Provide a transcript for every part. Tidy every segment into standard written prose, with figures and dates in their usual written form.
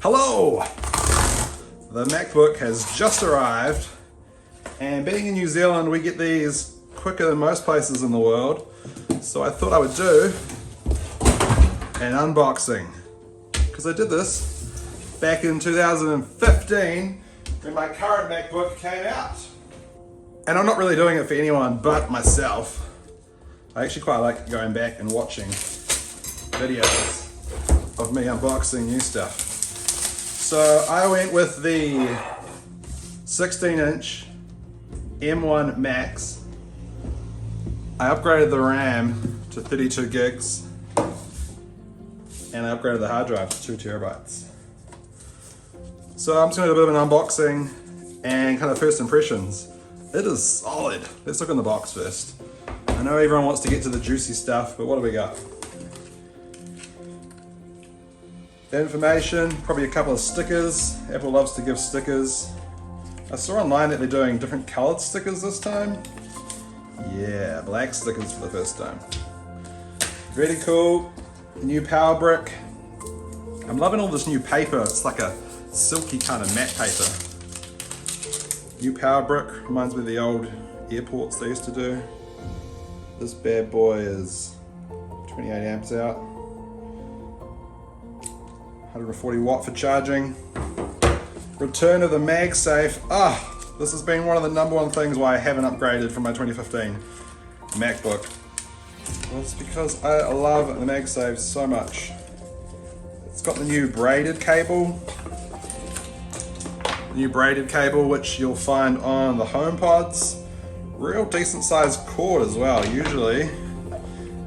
Hello! The MacBook has just arrived, and being in New Zealand we get these quicker than most places in the world, so I thought I would do an unboxing, because I did this back in 2015 when my current MacBook came out. And I'm not really doing it for anyone but myself. I actually quite like going back and watching videos of me unboxing new stuff. So I went with the 16-inch M1 Max. I upgraded the RAM to 32 gigs and I upgraded the hard drive to 2 terabytes. So I'm just going to do a bit of an unboxing and kind of first impressions. It is solid. Let's look in the box first. I know everyone wants to get to the juicy stuff, but what do we got? Information, probably a couple of stickers. Apple loves to give stickers. I saw online that they're doing different colored stickers this time. Yeah, black stickers for the first time. Really cool. New power brick. I'm loving all this new paper. It's like a silky kind of matte paper. New power brick, reminds me of the old airports they used to do. This bad boy is 28 amps out. 140 watt for charging. Return of the MagSafe. This has been one of the #1 things why I haven't upgraded from my 2015 MacBook. Well, it's because I love the MagSafe so much. It's got the new braided cable. New braided cable, which you'll find on the HomePods. Real decent sized cord as well. Usually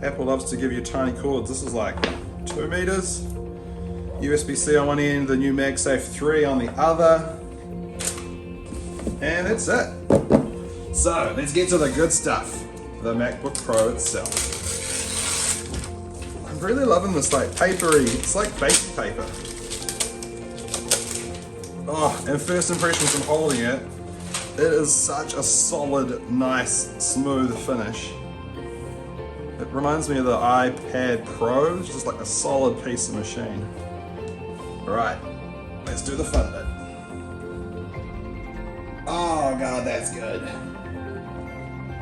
Apple loves to give you tiny cords. This is like 2 meters. USB-C on one end, the new MagSafe 3 on the other. And that's it. So let's get to the good stuff. The MacBook Pro itself. I'm really loving this like papery, it's like baking paper. And first impressions from holding it, it is such a solid, nice, smooth finish. It reminds me of the iPad Pro, it's just like a solid piece of machine. Alright, let's do the fun bit. Oh god, that's good.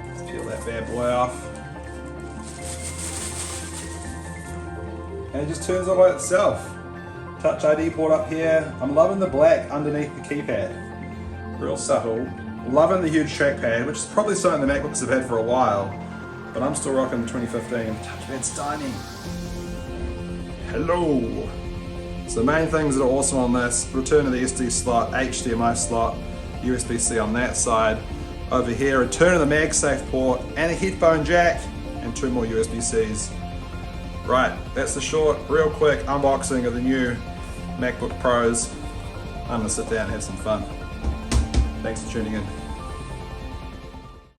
Let's peel that bad boy off. And it just turns on by itself. Touch ID port up here. I'm loving the black underneath the keypad. Real subtle. Loving the huge trackpad, which is probably something the MacBooks have had for a while, but I'm still rocking the 2015. Touchpad's tiny. Hello. So the main things that are awesome on this, return to the SD slot, HDMI slot, USB-C on that side. Over here, return to the MagSafe port and a headphone jack and 2 more USB-Cs. Right, that's the short, real quick unboxing of the new MacBook Pros. I'm gonna sit down and have some fun. Thanks for tuning in.